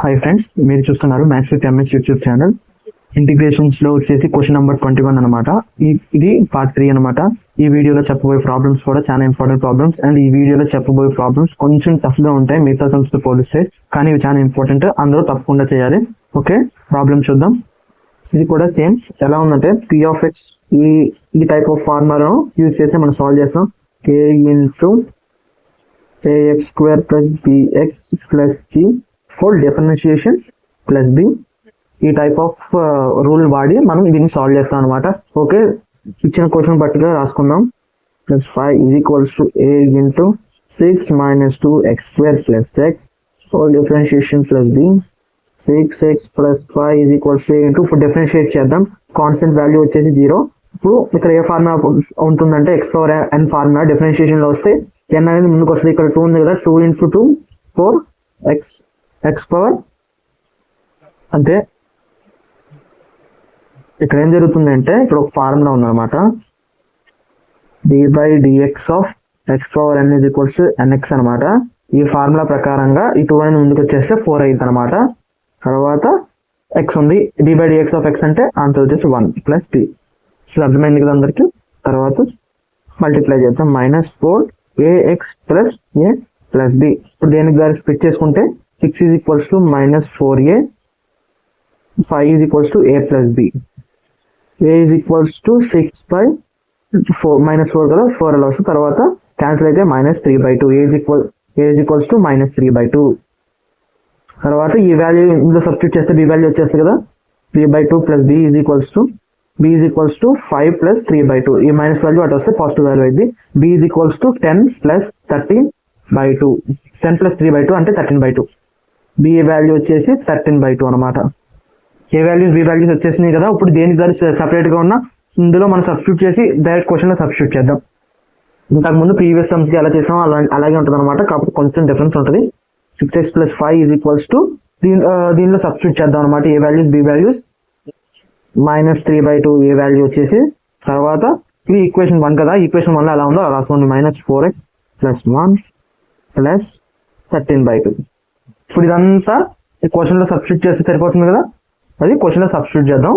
Hi friends, మీరు చూస్తున్నారు maths with MS YouTube channel. Integrations లో వచ్చేసి క్వశ్చన్ నెంబర్ 21 అనమాట. ఇది పార్ట్ 3 అనమాట. ఈ వీడియోలో చెప్పబోయే ప్రాబ్లమ్స్ కూడా చాలా ఇంపార్టెంట్ ప్రాబ్లమ్స్, అండ్ ఈ వీడియోలో చెప్పబోయే ప్రాబ్లమ్స్ కొంచెం టఫ్ గా ఉంటాయి మిగతా సమ్స్ తో పోలిస్తే, కానీ ఇవి చాలా ఇంపార్టెంట్, అందరూ తప్పకుండా చేయాలి. ఓకే, ప్రాబ్లమ్ చూద్దాం. ఇది కూడా సేమ్ ఎలా ఉందంటే పి ఆఫ్ ఎక్స్ ఈ టైప్ ఆఫ్ ఫార్ములాను యూజ్ చేసి మనం సాల్వ్ చేస్తాం. కే into ax square plus bx plus c for differentiation plus b. ఈ టైప్ ఆఫ్ రూల్ వాడి మనం దీన్ని సాల్వ్ చేస్తాం అనమాట. ఓకే, ఇచ్చిన క్వశ్చన్ బట్టిగా రాసుకుందాం. Plus 5 is equals to a into 6 minus 2x square plus x for differentiation plus b. 6x plus 5 is equals to a into, ఇప్పుడు డిఫరెన్షియేట్ చేద్దాం. కాన్స్టెంట్ వాల్యూ వచ్చేసి 0. ఇప్పుడు ఇక్కడ ఏ ఫార్ములా ఉంటుందంటే x power n formula differentiation లో వస్తే n అనేది ముందుకు వస్తుంది. ఇక్కడ 2 ఉంది కదా, 2 into 2 4 x పవర్. అంటే ఇక్కడ ఏం జరుగుతుంది అంటే ఇక్కడ ఒక ఫార్ములా ఉందన్నమాట, d/dx of x power n is equals to nx అనమాట. ఈ ఫార్ములా ప్రకారంగా ఈ 2 అనేది ముందుకు వచ్చేస్తే 4 అయింది అనమాట. తర్వాత x ఉంది, d/dx ఆఫ్ x అంటే ఆన్సర్ వచ్చేసి 1 ప్లస్ b. సో అర్థమైంది కదా అందరికి. తర్వాత మల్టిప్లై చేద్దాం. -4 ax plus a plus b. ఇప్పుడు దేనికి దాన్ని స్ప్లిట్ చేసుకుంటే 6 is equals to -4a, 5 is equals to a plus b. a is equals to 6/4 -4 కదా, 4 అలా వస్తుంది. తర్వాత క్యాన్సిల్ అయితే -3/2. a is equals to -3/2. తర్వాత ఈ వాల్యూ ఇందులో సబ్స్టిట్యూట్ చేస్తే b వాల్యూ వచ్చేస్తుంది కదా, 3/2 plus b is equals to 5 plus 3/2. ఈ మైనస్ వాల్యూ అటు వస్తే పాజిటివ్ వాల్యూ అయింది. b is equals to 10 plus 13/2. 10 plus 3/2 అంటే 13/2. b వాల్యూ వచ్చేసి 13/2 అనమాట. ఏ వాల్యూస్ బి వాల్యూస్ వచ్చేసినాయి కదా. ఇప్పుడు దేనికి దాని సపరేట్ గా ఉన్న ఇందులో మనం సబ్స్టిట్యూట్ చేసి డైరెక్ట్ క్వశ్చన్ లో సబ్స్టిట్యూట్ చేద్దాం. ఇంతకు ముందు ప్రీవియస్ సమ్స్ కి ఎలా చేసామో అలాగే ఉంటుంది అనమాట, కాకపోతే కొంచెం డిఫరెన్స్ ఉంటుంది. 6x plus 5 is equals to దీనిలో సబ్స్టిట్యూట్ చేద్దాం అనమాట. ఏ వాల్యూస్ బి వాల్యూస్ -3/2 ఏ వాల్యూ వచ్చేసి. తర్వాత ఇది ఈక్వేషన్ 1 కదా, ఈక్వేషన్ 1 లో ఎలా ఉందో అలా రాసుకోండి. -4x plus 1 plus 13/2. ఇప్పుడు ఇదంతా ఈ క్వశ్చన్ లో సబ్స్టిట్యూట్ చేస్తే సరిపోతుంది కదా, అది క్వశ్చన్ లో సబ్స్టిట్యూట్ చేద్దాం.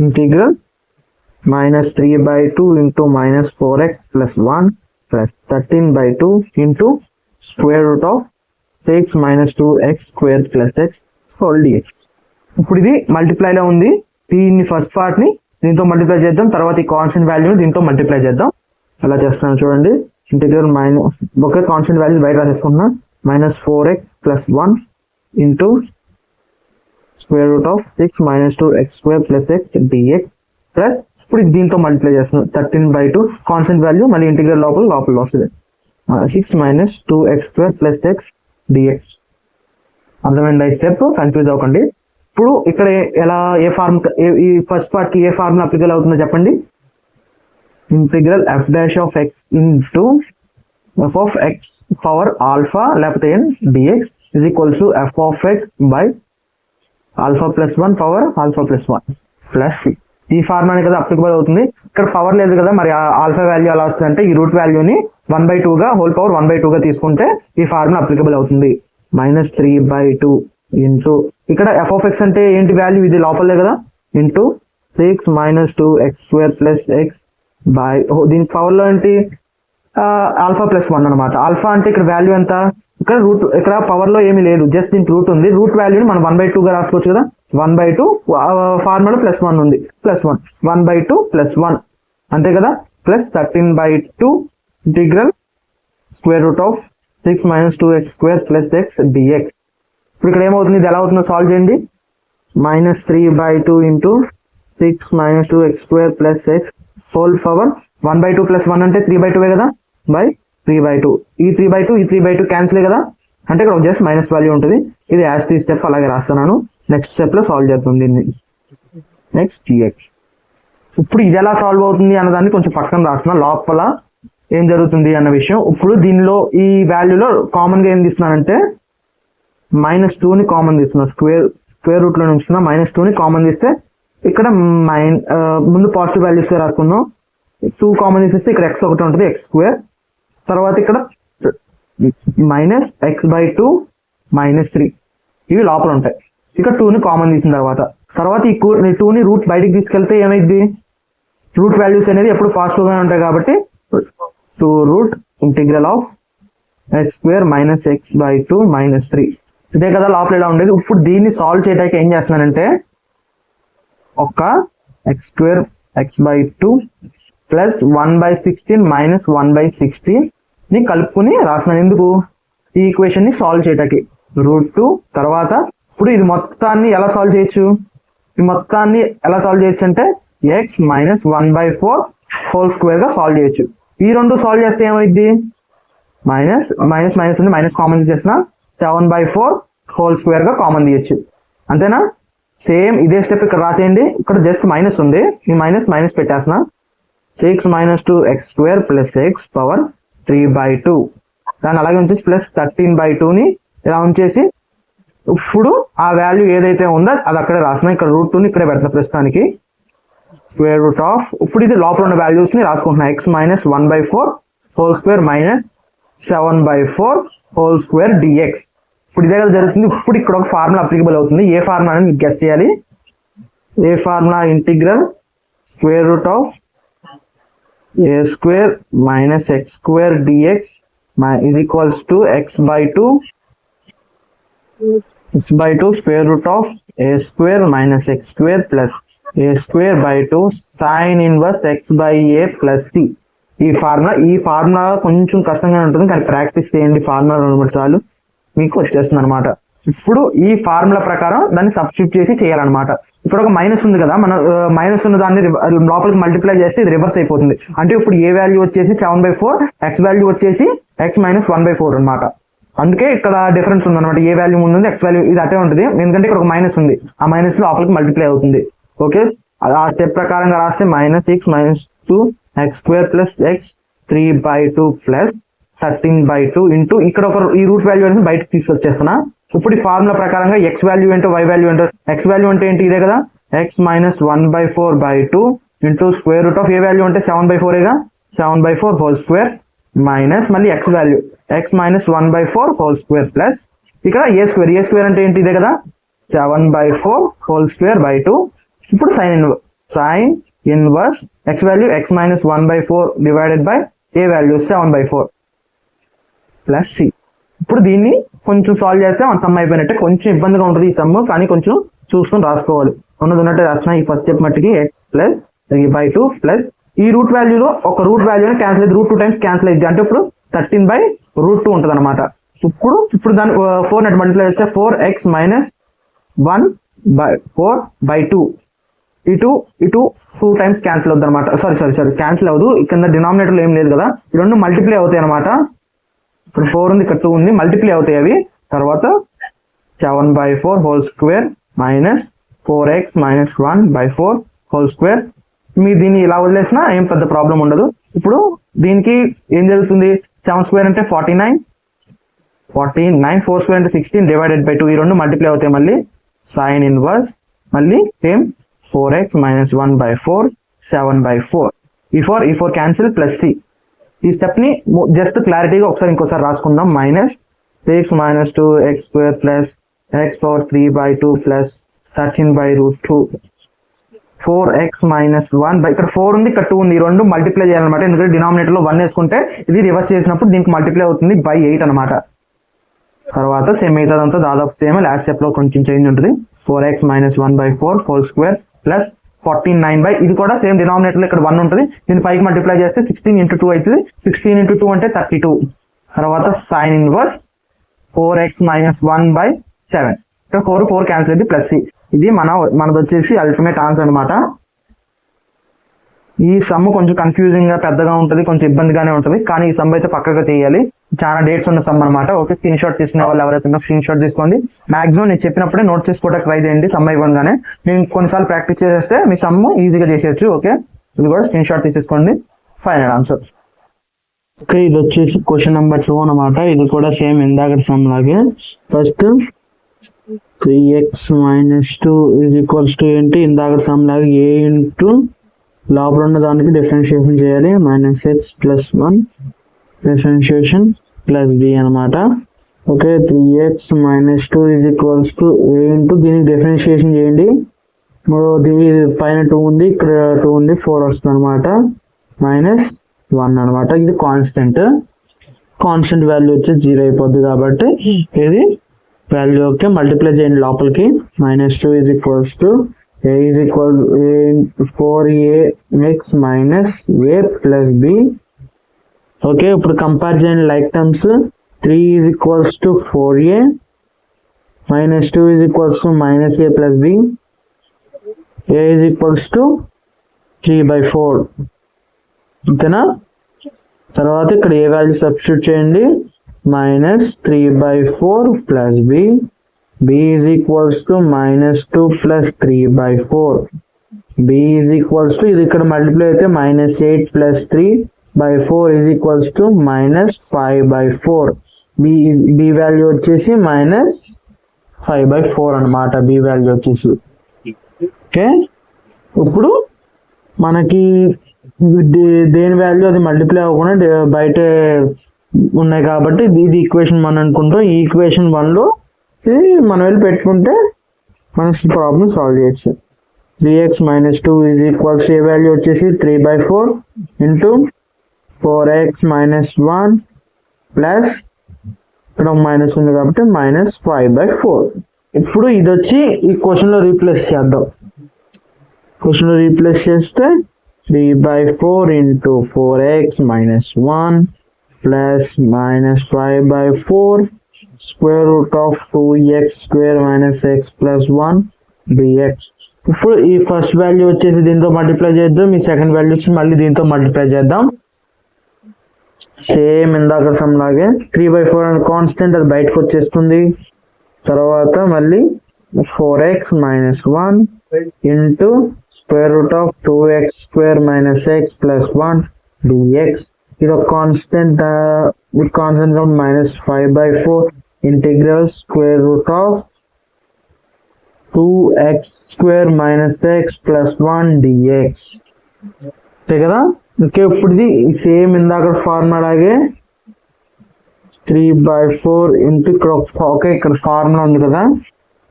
Integral -3/2 into -4x plus 1 plus 13/2 into square root of 6 minus 2x square plus x whole dx. ఇప్పుడు ఇది మల్టిప్లై లో ఉంది. దీన్ని ఫస్ట్ పార్ట్ ని దీంతో మల్టిప్లై చేద్దాం, తర్వాత ఈ కాన్స్టెంట్ వాల్యూని దీంతో మల్టిప్లై చేద్దాం. అలా చేస్తున్నాను చూడండి. ఇంటిగ్రల్ ఒకే కాన్స్టెంట్ వాల్యూ బయట రాసేసుకుంటున్నా. -4x plus 1 into square root of 6 minus 2x square plus x dx plus ఇప్పుడు దీంతో మల్టిప్లై చేస్తున్నాం. 13/2 కాన్స్టెంట్ వాల్యూ, మళ్ళీ ఇంటిగ్రల్ లోపల వస్తుంది. 6 minus 2x square plus x dx. అర్థమైంది ఈ స్టెప్, కన్ఫ్యూజ్ అవ్వకండి. ఇప్పుడు ఇక్కడ ఎలా ఏ ఫార్మ్ ఈ ఫస్ట్ పార్ట్ కి ఏ ఫార్ములా అప్లికల్ అవుతుందో చెప్పండి. Integral f' of x into f of x power alpha లేకపోతే n dx is equals to f of x by alpha plus 1 power alpha plus 1 plus c. ఈ ఫార్ములా కదా applicable అవుతుంది. ఇక్కడ power లేదు కదా, మరి ఆల్ఫా వాల్యూ ఎలా వస్తుందంటే ఈ రూట్ వాల్యూని 1/2 గా హోల్ పవర్ 1/2 గా తీసుకుంటే ఈ ఫార్ములా అప్లికబుల్ అవుతుంది. -3/2 ఇంటూ ఇక్కడ f ఆఫ్ x అంటే ఏంటి వాల్యూ, ఇది లోపలే కదా, into 6 minus 2x square plus x by దీని పవర్ లో ఏంటి ఆల్ఫా ప్లస్ 1 అనమాట. ఆల్ఫా అంటే ఇక్కడ వాల్యూ ఎంత, ఇక్కడ రూట్, ఇక్కడ పవర్ లో ఏమీ లేదు, జస్ట్ దీనికి రూట్ ఉంది. రూట్ వాల్యూని మనం 1/2 గా రాసుకోవచ్చు కదా. 1/2 ఫార్ములా ప్లస్ 1 ఉంది, ప్లస్ 1 1/2 ప్లస్ 1 అంతే కదా, plus 13/2 integral square root of 6 minus 2x square plus x dx. ఇప్పుడు ఇక్కడ ఏమవుతుంది, ఇది ఎలా అవుతుందో సాల్వ్ చేయండి. -3/2 into 6 minus 2x square plus x whole power 1/2 plus 1 అంటే 3/2 కదా, బై 3/2. ఈ 3/2 క్యాన్సిల్ కదా, అంటే ఇక్కడ జస్ట్ మైనస్ వాల్యూ ఉంటుంది. ఇది యాజ్ టీ స్టెప్ అలాగే రాస్తున్నాను. నెక్స్ట్ స్టెప్ లో సాల్వ్ చేద్దాం దీన్ని. Next dx. ఇప్పుడు ఇది ఎలా సాల్వ్ అవుతుంది అన్నదాన్ని కొంచెం పక్కన రాస్తున్నా, లోపల ఏం జరుగుతుంది అన్న విషయం. ఇప్పుడు దీనిలో ఈ వాల్యూలో కామన్ గా ఏం తీస్తున్నానంటే -2ని కామన్ తీస్తున్నా. స్క్వేర్ రూట్ లో నుంచి -2ని కామన్ తీస్తే ఇక్కడ ముందు పాజిటివ్ వాల్యూస్ రాసుకుందాం. 2 కామన్ తీసేస్తే ఇక్కడ x ఒకటి ఉంటుంది, x స్క్వేర్. తర్వాత ఇక్కడ -x/2 -3 ఇవి లోపల ఉంటాయి. ఇక 2ని కామన్ తీసిన తర్వాత ఈ 2ని రూట్ బయటికి తీసుకెళ్తే ఏమైంది, రూట్ వాల్యూస్ అనేది ఎప్పుడు పాజిటివ్గానే ఉంటాయి కాబట్టి 2 root integral of x² minus x/2 minus 3 ఇదే కదా లోపల ఇలా ఉండేది. ఇప్పుడు దీన్ని సాల్వ్ చేయడానికి ఏం చేస్తున్నానంటే ఒక x² x/2 ప్లస్ 1/16 మైనస్ 1/16 ని కలుపుకుని రాస్తున్నాను. ఎందుకు, ఈ ఈక్వేషన్ ని సాల్వ్ చేయడానికి. √2 తర్వాత ఇప్పుడు ఇది మొత్తాన్ని ఎలా సాల్వ్ చేయొచ్చు, ఈ మొత్తాన్ని ఎలా సాల్వ్ చేయొచ్చు అంటే x మైనస్ 1/4 హోల్ స్క్వేర్ గా సాల్వ్ చేయొచ్చు. ఈ రెండు సాల్వ్ చేస్తే ఏమైంది, మైనస్ మైనస్ మైనస్ ఉంది, మైనస్ కామన్ తీసేసిన 7/4 హోల్ స్క్వేర్ గా కామన్ తీయచ్చు. అంతేనా, సేమ్ ఇదే స్టెప్ ఇక్కడ రాసేయండి. ఇక్కడ జస్ట్ మైనస్ ఉంది, ఈ మైనస్ మైనస్ పెట్టేసిన 6 minus 2x² plus x power 3/2 దాన్ని అలాగే ఉంచేసి ప్లస్ 13/2ని ఇలా ఉంచేసి ఇప్పుడు ఆ వాల్యూ ఏదైతే ఉందో అది అక్కడే రాసిన. ఇక్కడ √2ని ఇక్కడే పెడతా ప్రస్తుతానికి. స్క్వేర్ రూట్ ఆఫ్ ఇప్పుడు ఇది లోపల ఉన్న వాల్యూస్ ని రాసుకుంటున్నా. x minus 1/4 whole square minus 7/4 whole square dx. ఇప్పుడు ఇదే కదా జరుగుతుంది. ఇప్పుడు ఇక్కడ ఒక ఫార్ములా అప్లికబుల్ అవుతుంది. ఏ ఫార్ములా అనేది మీకు గెస్ చేయాలి. ఏ formula, integral square root of a² minus x² dx is equals to x/2 square root of a² minus x² plus a²/2 sin inverse x/a plus c. ఈ ఫార్ములా కొంచెం కష్టంగా ఉంటుంది, కానీ ప్రాక్టీస్ చేయండి. ఫార్ములా 2-3 సార్లు మీకు వచ్చేస్తుంది అనమాట. ఇప్పుడు ఈ ఫార్ములా ప్రకారం దాన్ని సబ్స్టిట్యూట్ చేసి చేయాలన్నమాట. ఇక్కడ ఒక మైనస్ ఉంది కదా, మన మైనస్ ఉన్న దాన్ని లోపలికి మల్టిప్లై చేస్తే ఇది రివర్స్ అయిపోతుంది. అంటే ఇప్పుడు ఏ వాల్యూ వచ్చేసి 7/4, ఎక్స్ వాల్యూ వచ్చేసి x మైనస్ 1/4 అనమాట. అందుకే ఇక్కడ డిఫరెన్స్ ఉంది అనమాట. ఏ వాల్యూ ముందు ఎక్స్ వాల్యూ ఇది అటే ఉంటుంది, ఎందుకంటే ఇక్కడ ఒక మైనస్ ఉంది, ఆ మైనస్ లోపలికి మల్టిప్లై అవుతుంది. ఓకే, ఆ స్టెప్ ప్రకారంగా రాస్తే -6 minus 2x² plus x 3/2 plus 13/2 into ఇక్కడ ఒక ఈ రూట్ వాల్యూ అనేది బయటకు తీసుకొచ్చేస్తున్నా. ఇప్పుడు ఈ ఫార్ములా ప్రకారంగా x వాల్యూ ఏంటో y వాల్యూ ఏంటో, x వాల్యూ అంటే ఏంటి ఇదే కదా, x minus 1/4/2 into square root of A value అంటే 7/4గా 7/4 హోల్ స్క్వేర్ మైనస్ మళ్ళీ x value x minus 1/4 whole square plus ఇక్కడ a² అంటే ఏంటి ఇదే కదా 7/4 హోల్ స్క్వేర్ బై 2. ఇప్పుడు sine inverse x value x minus 1/4 divided by a value 7/4 plus c. ఇప్పుడు దీన్ని కొంచెం సాల్వ్ చేస్తే మన సమ్ అయిపోయినట్టే. కొంచెం ఇబ్బందిగా ఉంటుంది ఈ సమ్, కానీ కొంచెం చూసుకొని రాసుకోవాలి. ఉన్నట్టే రాసిన ఈ ఫస్ట్ స్టెప్ మట్టికి x ప్లస్ 3/2 ప్లస్ ఈ రూట్ వాల్యూలో ఒక రూట్ వాల్యూని క్యాన్సిల్ అయితే √2 టైమ్స్ క్యాన్సిల్ అయింది, అంటే ఇప్పుడు 13/√2 ఉంటుంది అనమాట. ఇప్పుడు దాన్ని 4 నెట్ మల్టిప్లై చేస్తే 4x మైనస్ 1/4/2 ఇటు 2 టైమ్స్ క్యాన్సిల్ అవుతుంది అనమాట. సారీ క్యాన్సిల్ అవ్వదు, కింద డినామినేటర్లో ఏం లేదు కదా, ఈ రెండు మల్టిప్లై అవుతాయి అనమాట. ఇప్పుడు 4 ఉంది, ఇక్కడ 2 ఉంది, మల్టిప్లై అవుతాయి అవి. తర్వాత 7/4 whole square minus 4x minus 1/4 whole square. మీరు దీన్ని ఇలా వదిలేసినా ఏం పెద్ద ప్రాబ్లం ఉండదు. ఇప్పుడు దీనికి ఏం జరుగుతుంది, 7² అంటే 49, 4² అంటే 16 డివైడెడ్ బై 2 ఈ రెండు మల్టిప్లై అవుతాయి. మళ్ళీ సైన్ ఇన్వర్స్ మళ్ళీ సేమ్ 4x మైనస్ 1/4 7/4 ఈ 4 క్యాన్సిల్ ప్లస్ c. ఈ స్టెప్ ని జస్ట్ క్లారిటీగా ఒకసారి ఇంకోసారి రాసుకుందాం. -6 minus 2x² plus x power 3/2 plus 13/√2 4x minus 1 ఇక్కడ 4 ఉంది, ఇక్కడ 2 ఉంది, ఈ రెండు మల్టిప్లై చేయాలన్నమాట. ఎందుకంటే డినామినేటర్ లో 1 వేసుకుంటే ఇది రివర్స్ చేసినప్పుడు దీనికి మల్టిప్లై అవుతుంది బై 8 అనమాట. తర్వాత సేమ్ మిగతాదంతా దాదాపు సేమ్, లాస్ట్ స్టెప్ లో కొంచెం చేంజ్ ఉంటుంది. 4x minus 1/4 whole square plus 49 ఇది కూడా సేమ్ డినామినేటర్ లో ఇక్కడ 1 ఉంటుంది, దీని పైకి మల్టిప్లై చేస్తే 16 × 2 అవుతుంది. 16 × 2 అంటే 32. తర్వాత సైన్ ఇన్వర్స్ 4x మైనస్ 1/7 ఇక్కడ 4 క్యాన్సిల్ అయింది ప్లస్ c. ఇది మనది వచ్చేసి అల్టిమేట్ ఆన్సర్ అనమాట. ఈ సమ్ కొంచెం కన్ఫ్యూజింగ్ గా పెద్దగా ఉంటుంది, కొంచెం ఇబ్బందిగానే ఉంటుంది, కానీ ఈ సమ్ అయితే పక్కగా చేయాలి. చాలా డేట్స్ ఉన్న సమ్ అనమాట. ఓకే, స్క్రీన్ షాట్ తీసుకునే వాళ్ళు ఎవరైతే స్క్రీన్ షాట్ తీసుకోండి. మాక్సిమం నేను చెప్పినప్పుడే నోట్ చేసుకోవడానికి ట్రై చేయండి. సమ్ అయిపోగానే నేను కొన్నిసార్లు ప్రాక్టీస్ చేస్తే మీ సమ్ ఈజీగా చేసేయచ్చు. ఓకే, ఇది కూడా స్క్రీన్ షాట్ తీసేసుకోండి. Final answer. ఓకే, ఇది వచ్చేసి క్వశ్చన్ నెంబర్ 2 అనమాట. ఇది కూడా సేమ్ ఇందాక సమ్ లాగే. First 3x minus 2 is equals to ఏంటి, ఇందాక సమ్ లాగా a ఇంటూ లోపల ఉన్న దానికి డిఫరెన్షియేషన్ చేయాలి. -x + 1 డిఫరెన్షియేషన్ ప్లస్ b అనమాట. Okay 3x minus 2 is equals to a into దీనికి డిఫరెన్షియేషన్ చేయండి. దీని పైన 2 ఉంది, ఇక్కడ 2 ఉంది, 4 వస్తుంది అనమాట. -1 అనమాట. ఇది కాన్స్టెంట్ వాల్యూ వచ్చి 0 అయిపోద్ది కాబట్టి ఇది వాల్యూ ఓకే మల్టిప్లై చేయండి లోపలికి. -2 is equals to a is equal to 4ax minus a plus b. Okay ఇప్పుడు కంపేర్ చేయండి like terms. 3 is equals to 4a -2 is equals to -a plus b. a is equals to 3/4. ఓకేనా? తర్వాత ఇక్కడ A value substitute చేయండి. -3/4 plus b. b is equals to -2 plus 3/4. b is equals to ఇది ఇక్కడ multiply అయితే -8 plus 3/4 is equals to -5/4. b value వచ్చేసి -5/4 అనమాట. b value వచ్చేసి ఓకే. ఇప్పుడు మనకి దేని వాల్యూ అది మల్టిప్లై అవ్వకుండా బయట ఉన్నాయి కాబట్టి ఇది ఈక్వేషన్ 1 అనుకుంటాం. ఈ ఈక్వేషన్ 1లో ఇది మనం వెళ్ళి పెట్టుకుంటే మన ప్రాబ్లం సాల్వ్ చేయొచ్చు. 3x - 2 is equals to A value వచ్చేసి 3/4 ఇంటూ 4x - 1 ప్లస్ ఇక్కడ మైనస్ ఉంది కాబట్టి -5/4. ఇప్పుడు ఇది వచ్చి ఈ క్వశ్చన్లో రీప్లేస్ చేద్దాం. క్వశ్చన్లో రీప్లేస్ చేస్తే 3/4 into 4x - 1 plus -5/4 square root of 2x square minus x plus 1 dx. ఇప్పుడు ఈ ఫస్ట్ వాల్యూ వచ్చేసి దీంతో మల్టిప్లై చేద్దాం. ఈ సెకండ్ వాల్యూ వచ్చి మళ్ళీ దీంతో మల్టిప్లై చేద్దాం. సేమ్ ఇందాక సమ్ లాగే 3/4 అనే కాన్స్టెంట్ అది బయటకు వచ్చేస్తుంది. తర్వాత మళ్ళీ 4x - 1 into square root of 2x square minus x plus 1 dx. ఇది ఒక constant -5/4 integral square root of 2x square minus x plus 1 dx. అంతే కదా? ఓకే ఇప్పుడు ఇది సేమ్ ఇందాక ఫార్ములా లాగే 3/4 ఇంటూ ఇక్కడ ఓకే ఇక్కడ ఫార్ములా ఉంది కదా,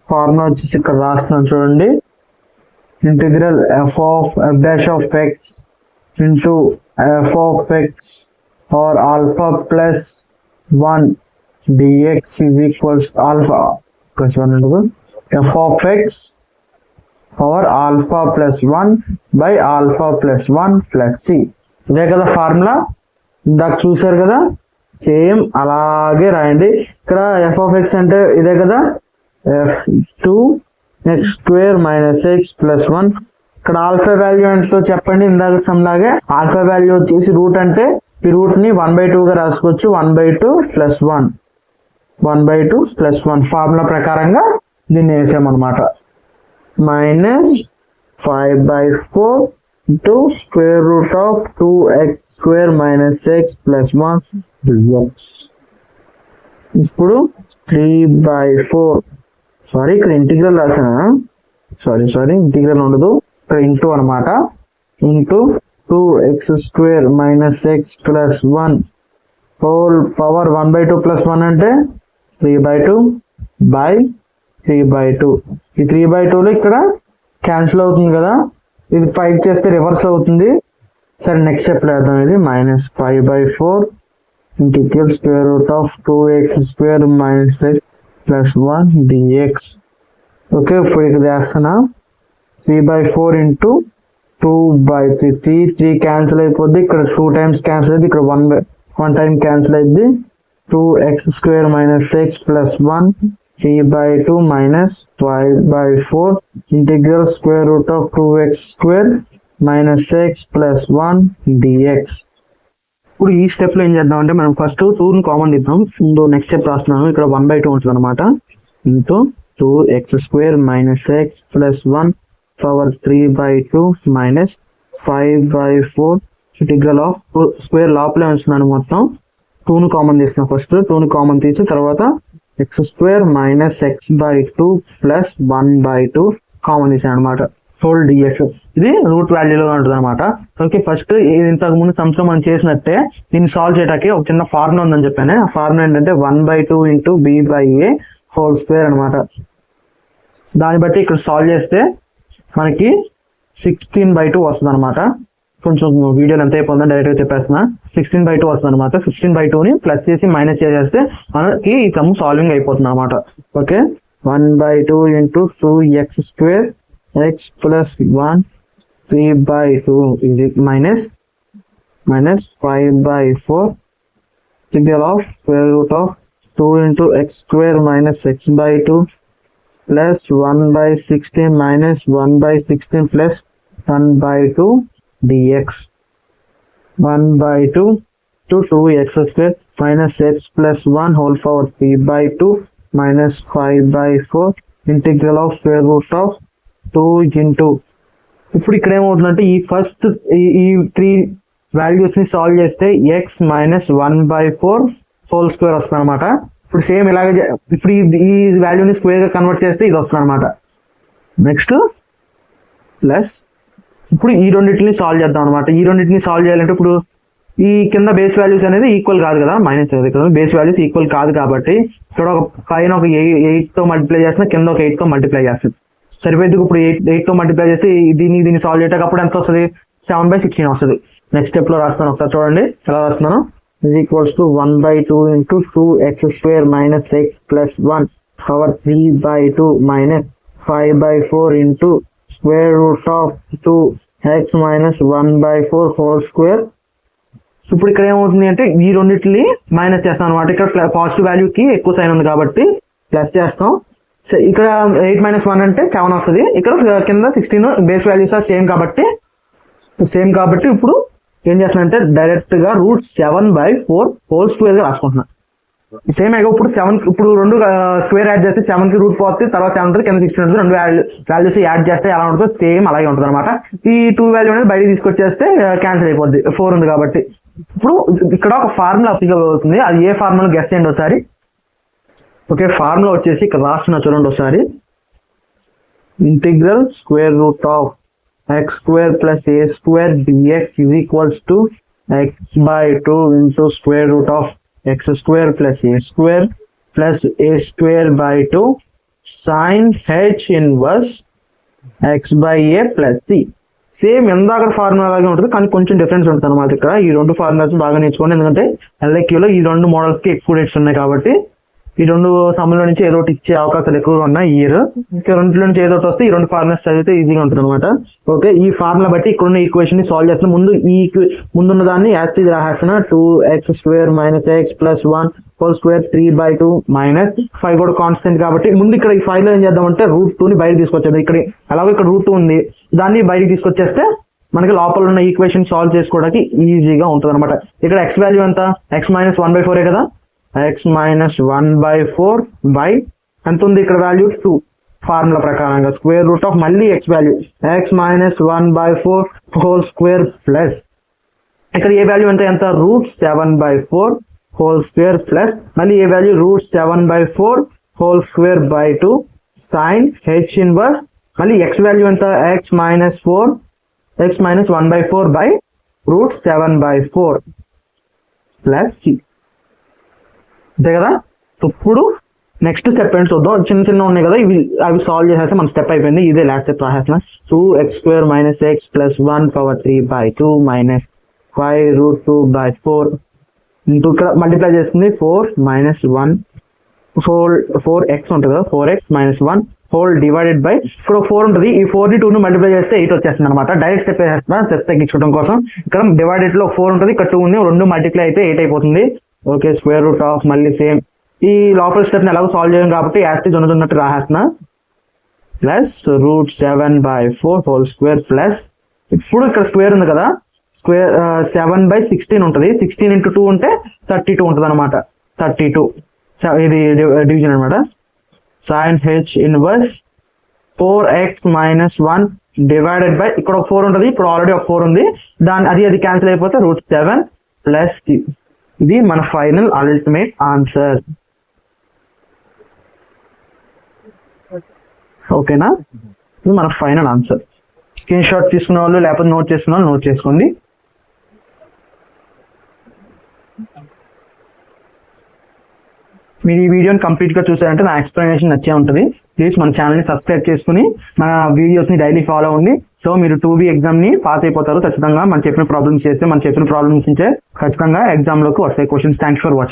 ఫార్ములా వచ్చేసి ఇక్కడ రాస్తున్నాను చూడండి. Integral f dash of x into f of x or alpha plus 1 dx is equals alpha plus 1 into f of x or alpha plus 1 by alpha plus 1 plus c. ఇదే కదా formula, ఇందాక చూసారు కదా, same అలాగే రాయండి. ఇక్కడ f of x అంటే ఇదే కదా, f2x square minus x plus 1. ఇక్కడ ఆల్ఫా వాల్యూ ఎంతో చెప్పండి. ఇందాక సమ్లాగే ఆల్ఫా వాల్యూ వచ్చేసి రూట్ అంటే ఈ రూట్ ని 1/2 గా రాసుకోవచ్చు. 1/2 plus 1 1/2 plus 1 ఫార్ములా ప్రకారంగా దీన్ని వేసామన్నమాట. -5/4 into square root of 2x square minus x plus 1 dx. ఇప్పుడు 3/4 సారీ ఇక్కడ ఇంటిగ్రల్ రాసానా, సారీ ఇంటిగ్రల్ ఉండదు, ఇక్కడ ఇంటూ అనమాట. Into 2x square minus x plus 1 whole power 1/2 plus 1 అంటే 3/2 by 3/2. ఈ 3/2లో ఇక్కడ క్యాన్సిల్ అవుతుంది కదా, ఇది పైకి చేస్తే రివర్స్ అవుతుంది. సరే నెక్స్ట్ స్టెప్ వేద్దాం. ఇది -5/4 integral square root of 2x square minus x plus 1 dx. Okay ఇప్పుడు ఇక్కడ చేస్తున్నా 3/4 ఇంటూ 2/3 3 క్యాన్సిల్ అయిపోద్ది. ఇక్కడ 2 టైమ్స్ క్యాన్సిల్ అయింది, ఇక్కడ 1 టైం క్యాన్సిల్ అయింది. 2x square minus x plus 1 3/2 minus 5/4 integral square root of 2x square minus x plus 1 dx. ఇప్పుడు ఈ స్టెప్ లో ఏం చేద్దాం అంటే మనం ఫస్ట్ 2 ని కామన్ తీద్దాం. ముందు నెక్స్ట్ స్టెప్ రాస్తున్నాను. ఇక్కడ 1/2 ఉంటుంది అనమాట. Into 2x square minus x plus 1 power 3/2 minus 5/4 integral of square లోపలే ఉంచున్నాను. మొత్తం 2 ని కామన్ తీస్తున్నాను. ఫస్ట్ 2 ని కామన్ తీసి తర్వాత x square minus x/2 plus 1/2 common తీసాను అనమాట. Whole d x. ఇది రూట్ వాల్యూలో ఉంటుంది అనమాట. ఓకే, ఫస్ట్ ఇంతకు ముందు సంవత్సరం మనం చేసినట్టే దీన్ని సాల్వ్ చేయడానికి ఒక చిన్న ఫార్ములా ఉందని చెప్పాను. ఆ ఫార్ములా ఏంటంటే 1/2 ఇంటూ b/a హోల్ స్క్వేర్ అనమాట. దాన్ని బట్టి ఇక్కడ సాల్వ్ చేస్తే మనకి 16/2 వస్తుంది అనమాట. కొంచెం వీడియోలు ఎంత అయిపోతుందో డైరెక్ట్ గా చెప్పేస్తున్నా. 16/2 వస్తుంది అనమాట. 16/2ని ప్లస్ చేసి మైనస్ చేసేస్తే మనకి ఈ సమ్ సాల్వింగ్ అయిపోతుంది అనమాట. Okay, 1/2 into 2x² x plus 1 3/2 is minus 5/4 integral of square root of 2 into x² minus x/2 plus 1/16 minus 1/16 plus 1/2 dx. 1/2 to 2x² minus x plus 1 whole power 3/2 minus 5/4 integral of square root of 2 into. ఇప్పుడు ఇక్కడ ఏమవుతుందంటే ఈ first ఈ 3 values ని solve చేస్తే x minus 1/4 whole square వస్తుంది అనమాట. ఇప్పుడు సేమ్ ఇలాగే ఇప్పుడు ఈ వాల్యూని స్క్వేర్ గా కన్వర్ట్ చేస్తే ఇది వస్తుంది అనమాట. నెక్స్ట్ ప్లస్ ఇప్పుడు ఈ రెండింటిని సాల్వ్ చేద్దాం అనమాట. ఈ రెండింటిని సాల్వ్ చేయాలంటే ఇప్పుడు ఈ కింద బేస్ వాల్యూస్ అనేది ఈక్వల్ కాదు కదా, మైనస్ ఇక్కడ బేస్ వాల్యూస్ ఈక్వల్ కాదు కాబట్టి ఇక్కడ ఒక పైన ఒక 8 తో మల్టిప్లై చేస్తున్నా, కింద ఒక 8 తో మల్టిప్లై చేస్తుంది. సరిపోయింది. ఇప్పుడు 8 తో మల్టిప్లై చేస్తే దీన్ని సాల్వ్ చేయటప్పుడు ఎంత వస్తుంది? 7/16 వస్తుంది. నెక్స్ట్ స్టెప్ లో రాస్తాను, ఒకసారి చూడండి ఎలా రాస్తున్నాను. is equals to 1/2 into 2x² minus x plus 1 power 3/2 minus 5/4 into square root of 2x minus 1/4 whole square. ఇప్పుడు ఇక్కడ ఏమవుతుంది అంటే ఈ రెండింటిని మైనస్ చేస్తాం అనమాట. ఇక్కడ పాజిటివ్ వాల్యూకి ఎక్కువ సైన్ ఉంది కాబట్టి ప్లస్ చేస్తాం. ఇక్కడ 8 - 1 అంటే 7 వస్తుంది. ఇక్కడ కింద 16 బేస్ వాల్యూస్ సేమ్ కాబట్టి ఇప్పుడు ఏం చేస్తున్నా అంటే డైరెక్ట్ గా √7/4 హోల్ స్క్వేర్ గా రాసుకుంటున్నా. సేమ్ ఇప్పుడు 7 ఇప్పుడు రెండు స్క్వేర్ యాడ్ చేస్తే 7 కి రూట్ పోతుంది, తర్వాత 7 ఉంటుంది, కింద 16 ఉంటుంది. రెండు వాల్యూస్ యాడ్ చేస్తే ఎలా ఉంటుందో సేమ్ అలాగే ఉంటుంది అనమాట. ఈ 2 వాల్యూ అనేది బయటకి తీసుకొచ్చేస్తే క్యాన్సిల్ అయిపోద్ది, 4 ఉంది కాబట్టి. ఇప్పుడు ఇక్కడ ఒక ఫార్ములా అప్లికబుల్ అవుతుంది. అది ఏ ఫార్ములా గెస్ చేయండి ఒకసారి. ఓకే, ఫార్ములా వచ్చేసి ఇక్కడ రాస్తున్నా చూడండి ఒకసారి. Integral square root of x² plus a² dx is equals to x/2 into square root of x² plus a² plus a²/2 sin h inverse x/a plus c. Same ఎందాక formula లాగే ఉంటుంది కానీ కొంచెం డిఫరెన్స్ ఉంటుంది అనమాట. ఇక్కడ ఈ రెండు ఫార్ములాస్ బాగా నేర్చుకోండి, ఎందుకంటే LIQ లో ఈ రెండు మోడల్స్ కి ఎక్కువ డేట్స్ ఉన్నాయి కాబట్టి ఈ రెండు సమ్ముల నుంచి ఏదో ఒకటి ఇచ్చే అవకాశాలు ఎక్కువగా ఉన్నాయి ఈ ఇయర్. ఇంకా రెండులో నుంచి ఏదో ఒకటి వస్తే ఈ రెండు ఫార్ములాస్ చదివితే ఈజీగా ఉంటుంది అనమాట. ఓకే, ఈ ఫార్ములా బట్టి ఇక్కడ ఉన్న ఈక్వేషన్ ని సాల్వ్ చేస్తున్నా. ముందున్న దాన్ని యాజ్ ఇట్ రాస్తున్నా. 2x² minus x plus 1 whole square 3/2 minus 5 కూడా కాన్స్టెంట్ కాబట్టి ముందు ఇక్కడ ఈ 5 లో ఏం చేద్దామంటే √2 ని బయటకు తీసుకొచ్చేది. ఇక్కడ అలాగే ఇక్కడ √2 ఉంది, దాన్ని బయటకు తీసుకొచ్చేస్తే మనకి లోపల ఉన్న ఈక్వేషన్ సాల్వ్ చేసుకోవడానికి ఈజీగా ఉంటుంది అనమాట. ఇక్కడ x వాల్యూ ఎంత? x - 1/4 కదా. x - 1/4 బై ఎంత ఉంది ఇక్కడ వాల్యూ 2. ఫార్ములా ప్రకారంగా స్క్వేర్ రూట్ ఆఫ్ మళ్ళీ x value x - 1/4 whole square plus ఇక్కడ ఏ వాల్యూ ఎంత √7/4 హోల్ స్క్వేర్ ప్లస్ మళ్ళీ A value √7/4 whole square by 2 sine h inverse మళ్ళీ x వాల్యూ ఎంత x - 1/4 బై √7/4 ప్లస్ c. అంతే కదా. ఇప్పుడు నెక్స్ట్ స్టెప్ ఏంటి చూద్దాం. చిన్న ఉన్నాయి కదా, అవి సాల్వ్ చేసేస్తే మన స్టెప్ అయిపోయింది. ఇదే లాస్ట్ స్టెప్ రాసేస్తున్నా. 2x² minus x plus 1 power 3/2 minus 5√2/4 into ఇక్కడ మల్టిప్లై చేస్తుంది 4 - 1 4x ఉంటుంది కదా, 4x - 1 హోల్ డివైడెడ్ బై ఇక్కడ 4 ఉంటుంది. ఈ 4 ని 2 ని మల్టిప్లై చేస్తే 8 వచ్చేస్తుంది అనమాట. డైరెక్ట్ స్టెప్ వేసేస్తున్నా, స్టెప్ తగ్గించుకోవడం కోసం. ఇక్కడ డివైడెడ్ లో 4 ఉంటుంది, ఇక్కడ 2 ఉంది, రెండు మల్టిప్లై అయితే 8 అయిపోతుంది. ఓకే, స్క్వేర్ రూట్ ఆఫ్ మళ్ళీ సేమ్ ఈ లోపల స్టెప్ ని ఎలాగో సాల్వ్ చేయం కాబట్టి యాస్టి ఉన్నట్టు రాసేస్తున్నా. ప్లస్ √7/4 హోల్ స్క్వేర్ ప్లస్ ఇప్పుడు ఇక్కడ స్క్వేర్ ఉంది కదా, స్క్వేర్ 7/16 ఉంటుంది. 16 × 2 ఉంటే 32 ఉంటుంది అనమాట. 32 ఇది డివిజన్ అనమాట. sin h inverse 4x - 1 divided by ఇక్కడ ఒక 4 ఉంటుంది, ఇప్పుడు ఆల్రెడీ ఒక 4 ఉంది, అది క్యాన్సిల్ అయిపోతే √7 ప్లస్ c. ఇది మన ఫైనల్ అల్టిమేట్ ఆన్సర్. ఓకేనా, ఇది మన ఫైనల్ ఆన్సర్. స్క్రీన్ షాట్ తీసుకున్న వాళ్ళు లేకపోతే నోట్ చేసుకున్న వాళ్ళు నోట్ చేసుకోండి. మీరు ఈ వీడియోని కంప్లీట్గా చూసారంటే నా ఎక్స్ప్లెనేషన్ నచ్చే ఉంటుంది. ప్లీజ్ మన ఛానల్ని సబ్స్క్రైబ్ చేసుకుని మన వీడియోస్ని డైలీ ఫాలో అవ్వండి. సో మీరు 2B ఎగ్జామ్ని పాస్ అయిపోతారు ఖచ్చితంగా. మనం చెప్పిన ప్రాబ్లమ్స్ చేస్తే మనం చెప్పిన ప్రాబ్లమ్స్ నుంచే ఖచ్చితంగా ఎగ్జామ్లోకి వస్తాయి క్వశ్చన్స్. Thanks for watching.